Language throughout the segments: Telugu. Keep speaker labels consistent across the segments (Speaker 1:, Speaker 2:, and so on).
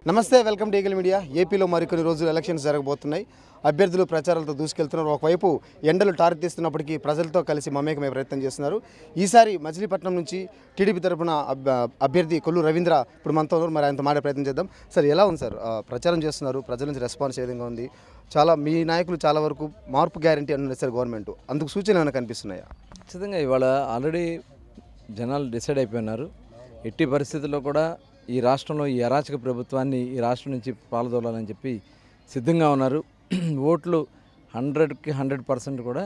Speaker 1: నమస్తే, వెల్కమ్ టు ఈగల్ మీడియా. ఏపీలో మరికొన్ని రోజులు ఎలక్షన్స్ జరగబోతున్నాయి. అభ్యర్థులు ప్రచారాలతో దూసుకెళ్తున్నారు. ఒకవైపు ఎండలు టారెత్తిస్తున్నప్పటికీ ప్రజలతో కలిసి మమేకమయ్యే ప్రయత్నం చేస్తున్నారు. ఈసారి మచిలీపట్నం నుంచి టీడీపీ తరఫున అభ్యర్థి కొల్లు రవీంద్ర ఇప్పుడు మనతో ఉన్నారు. మరి ఆయనతో మాట్లాడే ప్రయత్నం చేద్దాం. సార్, ఎలా ఉంది సార్? ప్రచారం చేస్తున్నారు, ప్రజల నుంచి రెస్పాన్స్ ఏ విధంగా ఉంది? మీ నాయకులు చాలా వరకు మార్పు గ్యారంటీ అన్నారు సార్ గవర్నమెంట్. అందుకు సూచనలు ఏమైనా కనిపిస్తున్నాయా?
Speaker 2: ఖచ్చితంగా ఇవాళ ఆల్రెడీ జనాలు డిసైడ్ అయిపోయినారు. ఎట్టి పరిస్థితుల్లో కూడా ఈ రాష్ట్రంలో ఈ అరాచక ప్రభుత్వాన్ని ఈ రాష్ట్రం నుంచి పాలదోలాలని చెప్పి సిద్ధంగా ఉన్నారు. ఓట్లు 100కి 100% కూడా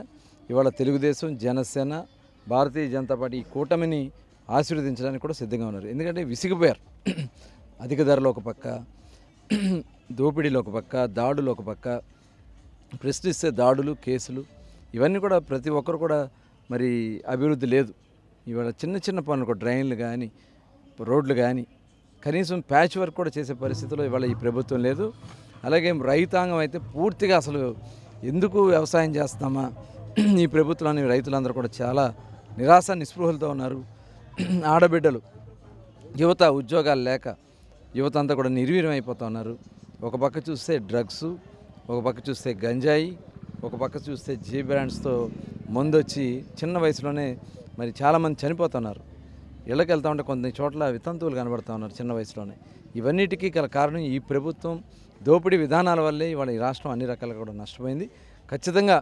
Speaker 2: ఇవాళ తెలుగుదేశం, జనసేన, భారతీయ జనతా పార్టీ ఈ కూటమిని ఆశీర్వదించడానికి కూడా సిద్ధంగా ఉన్నారు. ఎందుకంటే విసిగిపోయారు. అధిక ధరలు ఒక పక్క, దోపిడీలు ఒక పక్క, దాడులు ఒక పక్క, ప్రశ్నిస్తే దాడులు, కేసులు, ఇవన్నీ కూడా ప్రతి ఒక్కరు కూడా మరి అభివృద్ధి లేదు. ఇవాళ చిన్న చిన్న పనులు కూడా డ్రైన్లు కానీ రోడ్లు కానీ కనీసం ప్యాచ్ వర్క్ కూడా చేసే పరిస్థితిలో ఇవాళ ఈ ప్రభుత్వం లేదు. అలాగే రైతాంగం అయితే పూర్తిగా అసలు ఎందుకు వ్యవసాయం చేస్తామా ఈ ప్రభుత్వాన్ని రైతులందరూ కూడా చాలా నిరాశ నిస్పృహలతో ఉన్నారు. ఆడబిడ్డలు, యువత ఉద్యోగాలు లేక యువత అంతా కూడా నిర్వీర్యం అయిపోతూ ఉన్నారు. ఒక పక్క చూస్తే డ్రగ్స్, ఒక పక్క చూస్తే గంజాయి, ఒక పక్క చూస్తే జీ బ్రాండ్స్తో మందు వచ్చి చిన్న వయసులోనే మరి చాలామంది చనిపోతున్నారు. ఇళ్ళకి వెళ్తూ ఉంటే కొన్ని చోట్ల వితంతువులు కనబడుతూ ఉన్నారు చిన్న వయసులోనే. ఇవన్నిటికీ గల కారణం ఈ ప్రభుత్వం దోపిడీ విధానాల వల్లే ఇవాళ ఈ రాష్ట్రం అన్ని రకాలుగా కూడా నష్టపోయింది. ఖచ్చితంగా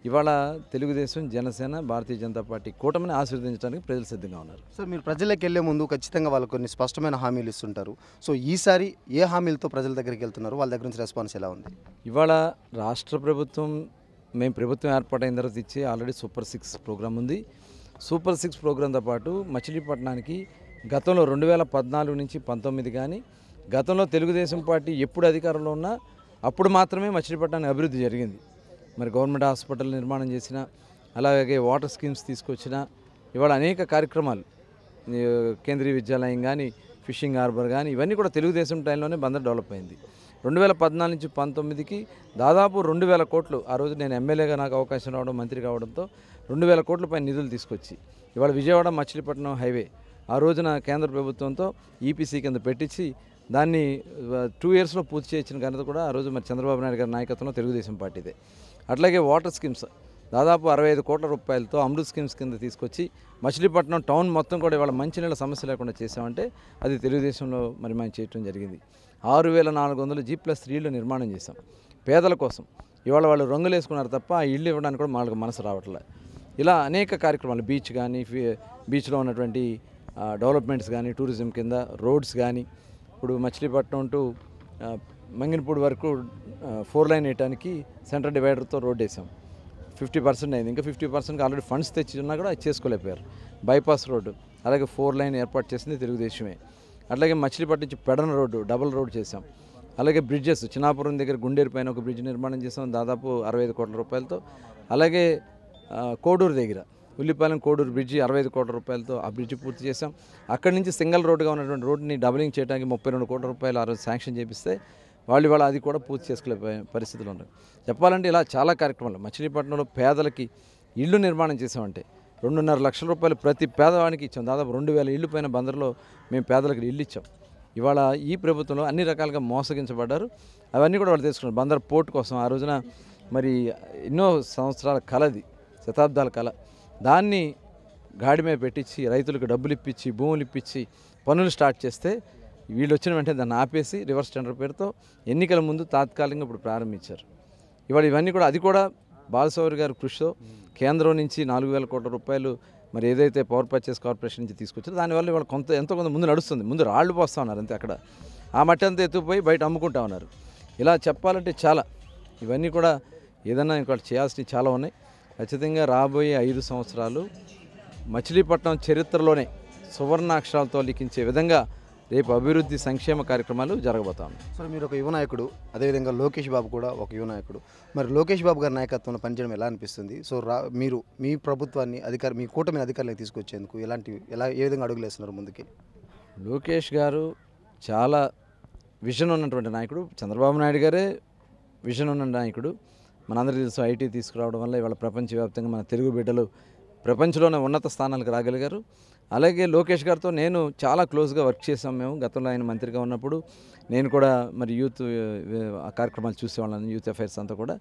Speaker 2: ఇవాళ తెలుగుదేశం, జనసేన, భారతీయ జనతా పార్టీ కూటమిని ఆశీర్వదించడానికి ప్రజలు సిద్ధంగా ఉన్నారు.
Speaker 1: సార్, మీరు ప్రజలకు వెళ్లే ముందు ఖచ్చితంగా వాళ్ళు కొన్ని స్పష్టమైన హామీలు ఇస్తుంటారు. సో ఈసారి ఏ హామీలతో ప్రజల దగ్గరికి వెళ్తున్నారు? వాళ్ళ దగ్గర నుంచి రెస్పాన్స్ ఎలా ఉంది?
Speaker 2: ఇవాళ రాష్ట్ర ప్రభుత్వం మేము ప్రభుత్వం ఏర్పాటైన తర్వాత ఇచ్చే ఆల్రెడీ సూపర్ 6 ప్రోగ్రాం ఉంది. సూపర్ 6 ప్రోగ్రాంతో పాటు మచిలీపట్నానికి గతంలో 2014 నుంచి 19 కానీ గతంలో తెలుగుదేశం పార్టీ ఎప్పుడు అధికారంలో ఉన్నా అప్పుడు మాత్రమే మచిలీపట్నానికి అభివృద్ధి జరిగింది. మరి గవర్నమెంట్ హాస్పిటల్ నిర్మాణం చేసిన, అలాగే వాటర్ స్కీమ్స్ తీసుకొచ్చిన, ఇవాళ అనేక కార్యక్రమాలు, కేంద్రీయ విద్యాలయం కానీ, ఫిషింగ్ హార్బర్ కానీ, ఇవన్నీ కూడా తెలుగుదేశం టైంలోనే బందర్ డెవలప్ అయింది. 2014 నుంచి 19కి దాదాపు 2000 కోట్లు, ఆ రోజు నేను ఎమ్మెల్యేగా నాకు అవకాశం రావడం, మంత్రి కావడంతో 2000 కోట్ల పైన నిధులు తీసుకొచ్చి ఇవాళ విజయవాడ మచిలీపట్నం హైవే ఆ రోజున కేంద్ర ప్రభుత్వంతో ఈపీసీ కింద పెట్టించి దాన్ని 2 ఇయర్స్లో పూర్తి చేయించిన ఘనత కూడా ఆ రోజు మరి చంద్రబాబు నాయుడు గారి నాయకత్వంలో తెలుగుదేశం పార్టీదే. అట్లాగే వాటర్ స్కీమ్స్ దాదాపు 65 కోట్ల రూపాయలతో అమృత్ స్కీమ్స్ కింద తీసుకొచ్చి మచిలీపట్నం టౌన్ మొత్తం కూడా ఇవాళ మంచినీళ్ళ సమస్య లేకుండా చేసామంటే అది తెలుగుదేశంలో మరి మనం చేయడం జరిగింది. 6400 G+3 నిర్మాణం చేశాం పేదల కోసం. ఇవాళ వాళ్ళు రంగులు వేసుకున్నారు తప్ప ఆ ఇళ్ళు ఇవ్వడానికి కూడా వాళ్ళకి మనసు రావట్లేదు. ఇలా అనేక కార్యక్రమాలు, బీచ్ కానీ, బీచ్లో ఉన్నటువంటి డెవలప్మెంట్స్ కానీ, టూరిజం కింద రోడ్స్ కానీ, ఇప్పుడు మచిలీపట్నం టు మంగినపూడి వరకు 4 లైన్ వేయడానికి సెంటర్ డివైడర్తో రోడ్ వేసాం. 50% అయింది. ఇంకా 50% ఆల్రెడీ ఫండ్స్ తెచ్చి ఉన్నా కూడా అది చేసుకోలేకపోయారు. బైపాస్ రోడ్డు, అలాగే 4 లైన్ ఏర్పాటు చేసింది తెలుగుదేశమే. అట్లాగే మచిలీపట్నం నుంచి పెడన రోడ్డు, డబుల్ రోడ్ చేసాం. అలాగే బ్రిడ్జెస్, చిన్నాపురం దగ్గర గుండేరు పైన ఒక బ్రిడ్జ్ నిర్మాణం చేసాం దాదాపు 65 కోట్ల రూపాయలతో. అలాగే కోడూరు దగ్గర ఉల్లిపాలెం కోడూరు బ్రిడ్జి 65 కోట్ల రూపాయలతో ఆ బ్రిడ్జి పూర్తి చేసాం. అక్కడి నుంచి సింగిల్ రోడ్డుగా ఉన్నటువంటి రోడ్డుని డబలింగ్ చేయడానికి 32 కోట్ల రూపాయలు ఆ రోజు శాంక్షన్ చేపిస్తే వాళ్ళు ఇవాళ అది కూడా పూర్తి చేసుకోలేకపోయే పరిస్థితులు ఉన్నాయి. చెప్పాలంటే ఇలా చాలా కార్యక్రమాలు మచిలీపట్నంలో పేదలకి ఇళ్ళు నిర్మాణం చేసామంటే 2.5 లక్షల రూపాయలు ప్రతి పేదవాడికి ఇచ్చాం. దాదాపు 2000 ఇళ్ళు పైన బందర్లో మేము పేదలకు ఇల్లు ఇచ్చాం. ఇవాళ ఈ ప్రభుత్వంలో అన్ని రకాలుగా మోసగించబడ్డారు. అవన్నీ కూడా వాళ్ళు తీసుకున్నారు. బందర్ పోర్ట్ కోసం ఆ రోజున మరి ఎన్నో సంవత్సరాల కలది, శతాబ్దాల కళ, దాన్ని గాడి మీద పెట్టించి రైతులకు డబ్బులు ఇప్పించి, భూములు ఇప్పించి పనులు స్టార్ట్ చేస్తే వీళ్ళు వచ్చిన వెంటనే దాన్ని ఆపేసి రివర్స్ టెండర్ పేరుతో ఎన్నికల ముందు తాత్కాలికంగా ఇప్పుడు ప్రారంభించారు. ఇవాళ ఇవన్నీ కూడా అది కూడా బాలశౌరి గారి కృషితో కేంద్రం నుంచి 4000 కోట్ల రూపాయలు మరి ఏదైతే పవర్ పర్చేస్ కార్పొరేషన్ నుంచి తీసుకొచ్చారో దానివల్ల ఇవాళ ఎంతో కొంత ముందు నడుస్తుంది. ముందు రాళ్ళు పోస్తూ ఉన్నారు అంతే. అక్కడ ఆ మట్టి అంతా ఎత్తుకుపోయి బయట అమ్ముకుంటా ఉన్నారు. ఇలా చెప్పాలంటే చాలా ఇవన్నీ కూడా ఏదన్నా ఇంకా చేయాల్సినవి చాలా ఉన్నాయి. ఖచ్చితంగా రాబోయే 5 సంవత్సరాలు మచిలీపట్నం చరిత్రలోనే సువర్ణాక్షరాలతో లిఖించే విధంగా రేపు అభివృద్ధి సంక్షేమ కార్యక్రమాలు జరగబోతా ఉన్నాయి.
Speaker 1: సో మీరు ఒక యువ నాయకుడు, అదేవిధంగా లోకేష్ బాబు కూడా ఒక యువ నాయకుడు. మరి లోకేష్ బాబు గారి నాయకత్వంలో పనిచేయడం ఎలా అనిపిస్తుంది? సో మీరు మీ ప్రభుత్వాన్ని మీ కూటమిని అధికారులకు తీసుకొచ్చేందుకు ఏ విధంగా అడుగులు వేస్తున్నారు ముందుకి?
Speaker 2: లోకేష్ గారు చాలా విజన్ ఉన్నటువంటి నాయకుడు. చంద్రబాబు నాయుడు గారే విజన్ ఉన్న నాయకుడు. మనందరికీ తెలుసు ఐటీ తీసుకురావడం వల్ల ఇవాళ ప్రపంచవ్యాప్తంగా మన తెలుగు బిడ్డలు ప్రపంచంలోనే ఉన్నత స్థానాలకు రాగలిగారు. అలాగే లోకేష్ గారితో నేను చాలా క్లోజ్గా వర్క్ చేసాం. మేము గతంలో ఆయన మంత్రిగా ఉన్నప్పుడు నేను కూడా మరి యూత్ ఆ కార్యక్రమాలు చూసేవాళ్ళని, యూత్ అఫైర్స్ అంతా కూడా.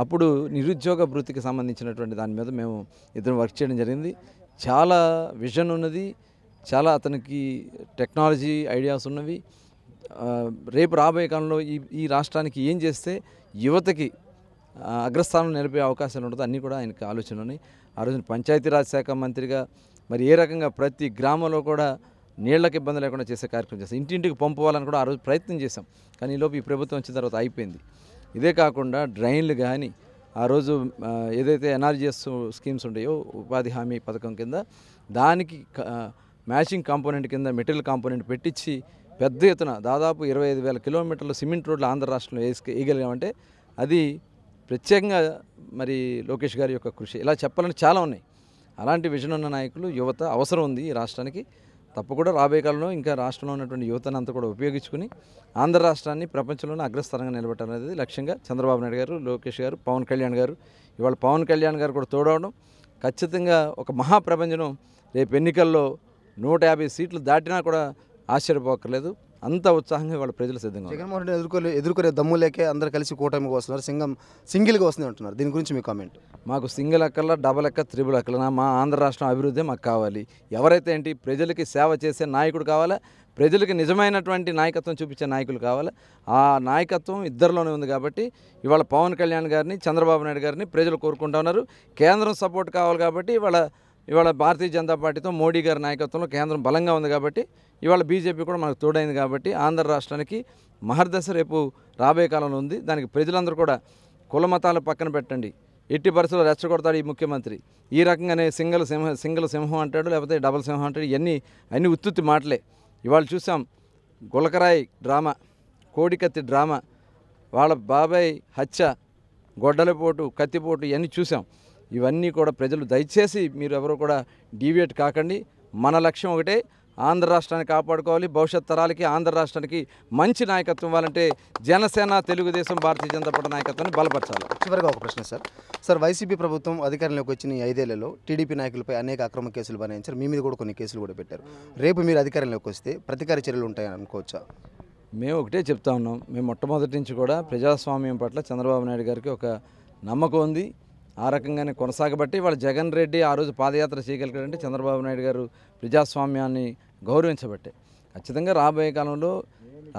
Speaker 2: అప్పుడు నిరుద్యోగ భృతికి సంబంధించినటువంటి దాని మీద మేము ఇద్దరం వర్క్ చేయడం జరిగింది. చాలా విజన్ ఉన్నది, చాలా అతనికి టెక్నాలజీ ఐడియాస్ ఉన్నవి. రేపు రాబోయే కాలంలో ఈ రాష్ట్రానికి ఏం చేస్తే యువతకి అగ్రస్థానం నిలిపే అవకాశాలు ఉంటుందో అన్నీ కూడా ఆయనకి ఆలోచన ఉన్నాయి. ఆ రోజున పంచాయతీరాజ్ శాఖ మంత్రిగా మరి ఏ రకంగా ప్రతి గ్రామంలో కూడా నీళ్లకు ఇబ్బంది లేకుండా చేసే కార్యక్రమం చేస్తాం. ఇంటింటికి పంపుకోవాలని కూడా ఆ రోజు ప్రయత్నం చేశాం. కానీ ఈలోపు ఈ ప్రభుత్వం వచ్చిన తర్వాత అయిపోయింది. ఇదే కాకుండా డ్రైన్లు కానీ ఆ రోజు ఏదైతే ఎన్ఆర్జీఎస్ స్కీమ్స్ ఉంటాయో ఉపాధి హామీ పథకం కింద దానికి మ్యాచింగ్ కాంపోనెంట్ కింద మెటీరియల్ కాంపోనెంట్ పెట్టించి పెద్ద ఎత్తున దాదాపు 25,000 కిలోమీటర్ల సిమెంట్ రోడ్లు ఆంధ్ర రాష్ట్రంలో వేయగలిగామంటే అది ప్రత్యేకంగా మరి లోకేష్ గారి యొక్క కృషి. ఇలా చెప్పాలని చాలా ఉన్నాయి. అలాంటి విజన్ ఉన్న నాయకులు, యువత అవసరం ఉంది ఈ రాష్ట్రానికి. తప్పకుండా రాబోయే కాలంలో ఇంకా రాష్ట్రంలో ఉన్నటువంటి యువతను అంతా కూడా ఉపయోగించుకుని ఆంధ్ర రాష్ట్రాన్ని ప్రపంచంలోనే అగ్రస్థానంగా నిలబెట్టాలనేది లక్ష్యంగా చంద్రబాబు నాయుడు గారు, లోకేష్ గారు, పవన్ కళ్యాణ్ గారు, ఇవాళ పవన్ కళ్యాణ్ గారు కూడా తోడవడం ఖచ్చితంగా ఒక మహాప్రపంచం. రేపు ఎన్నికల్లో 150 సీట్లు దాటినా కూడా ఆశ్చర్యపోకర్లేదు. అంత ఉత్సాహంగా వాళ్ళ ప్రజలు సిద్ధంగా.
Speaker 1: జగన్మోహన్ రెడ్డి ఎదుర్కొనే దమ్ము లేకే అందరు కలిసి కూటమికి వస్తున్నారు, సింగిల్గా వస్తుంది అంటున్నారు. దీని గురించి మీ కామెంట్?
Speaker 2: మాకు సింగిల్ అక్కల, డబల్ అక్క, త్రిబుల్ అక్కల మా ఆంధ్ర రాష్ట్రం అభివృద్ధి మాకు కావాలి. ఎవరైతే ఏంటి ప్రజలకి సేవ చేసే నాయకుడు కావాలా, ప్రజలకి నిజమైనటువంటి నాయకత్వం చూపించే నాయకులు కావాలి. ఆ నాయకత్వం ఇద్దరిలోనే ఉంది. కాబట్టి ఇవాళ పవన్ కళ్యాణ్ గారిని, చంద్రబాబు నాయుడు గారిని ప్రజలు కోరుకుంటా ఉన్నారు. కేంద్రం సపోర్ట్ కావాలి కాబట్టి ఇవాళ భారతీయ జనతా పార్టీతో మోడీ గారి నాయకత్వంలో కేంద్రం బలంగా ఉంది. కాబట్టి ఇవాళ బీజేపీ కూడా మనకు తోడైంది. కాబట్టి ఆంధ్ర రాష్ట్రానికి మహర్దశ రేపు రాబోయే కాలంలో ఉంది. దానికి ప్రజలందరూ కూడా కుల మతాలు పక్కన పెట్టండి, ఎట్టి పరిస్థితుల్లో రెచ్చగొడతాడు ఈ ముఖ్యమంత్రి. ఈ రకంగానే సింగిల్ సింహం అంటాడు, లేకపోతే డబల్ సింహం అంటాడు. అన్నీ ఉత్తుత్తి మాటలే. ఇవాళ చూసాం గులకరాయి డ్రామా, కోడికత్తి డ్రామా, వాళ్ళ బాబాయ్ హత్య, గొడ్డలపోటు, కత్తిపోటు ఇవన్నీ చూసాం. ఇవన్నీ కూడా ప్రజలు దయచేసి మీరు ఎవరు కూడా డీవియేట్ కాకండి. మన లక్ష్యం ఒకటే, ఆంధ్ర రాష్ట్రాన్ని కాపాడుకోవాలి. భవిష్యత్ తరాలకి ఆంధ్ర రాష్ట్రానికి మంచి నాయకత్వం ఇవ్వాలంటే జనసేన, తెలుగుదేశం, భారతీయ జనతా పార్టీ నాయకత్వాన్ని బలపరచాలి.
Speaker 1: చివరిగా ఒక ప్రశ్న సార్, వైసీపీ ప్రభుత్వం అధికారంలోకి వచ్చిన ఈ 5 ఏళ్లలో టీడీపీ నాయకులపై అనేక అక్రమ కేసులు బనాయించారు. మీ మీద కూడా కొన్ని కేసులు కూడా పెట్టారు. రేపు మీరు అధికారంలోకి వస్తే ప్రతీకార చర్యలు ఉంటాయని అనుకోవచ్చా?
Speaker 2: మేము ఒకటే చెప్తా ఉన్నాం. మేము మొట్టమొదటి నుంచి కూడా ప్రజాస్వామ్యం పట్ల చంద్రబాబు నాయుడు గారికి ఒక నమ్మకం ఉంది. ఆ రకంగానే కొనసాగబట్టి వాళ్ళ జగన్ రెడ్డి ఆ రోజు పాదయాత్ర చేయగలిగారంటే చంద్రబాబు నాయుడు గారు ప్రజాస్వామ్యాన్ని గౌరవించబట్టే. ఖచ్చితంగా రాబోయే కాలంలో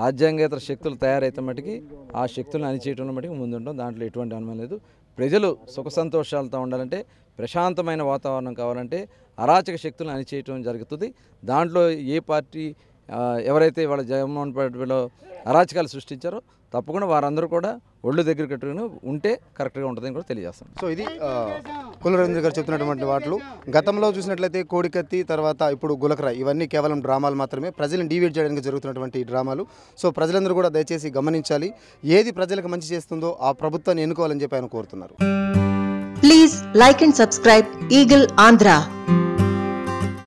Speaker 2: రాజ్యాంగేతర శక్తులు తయారైతే మటుకి ఆ శక్తులను అణిచేయటంలో మటుకు ముందుంటాం. దాంట్లో ఎటువంటి అనుమానం లేదు. ప్రజలు సుఖ సంతోషాలతో ఉండాలంటే, ప్రశాంతమైన వాతావరణం కావాలంటే అరాచక శక్తులను అణిచేయటం జరుగుతుంది. దాంట్లో ఏ పార్టీ ఎవరైతే వాళ్ళ జగన్మోహన్ పార్టీలో అరాచకాలు సృష్టించారో తప్పకుండా వారందరూ కూడా ఒళ్ళు దగ్గర కట్టుకుని ఉంటే కరెక్ట్గా ఉంటుందని కూడా తెలియజేస్తాం.
Speaker 1: సో ఇది కొల్లు రవీంద్ర గారు చెప్తున్నటువంటి వాటిలో గతంలో చూసినట్లయితే కోడికత్తి, తర్వాత ఇప్పుడు గులకరాయి, ఇవన్నీ కేవలం డ్రామాలు మాత్రమే, ప్రజలను డీవియేట్ చేయడానికి జరుగుతున్నటువంటి డ్రామాలు. సో ప్రజలందరూ కూడా దయచేసి గమనించాలి. ఏది ప్రజలకు మంచి చేస్తుందో ఆ ప్రభుత్వాన్ని ఎన్నుకోవాలని చెప్పి ఆయన కోరుతున్నారు.
Speaker 3: Please like and subscribe eagle Andhra.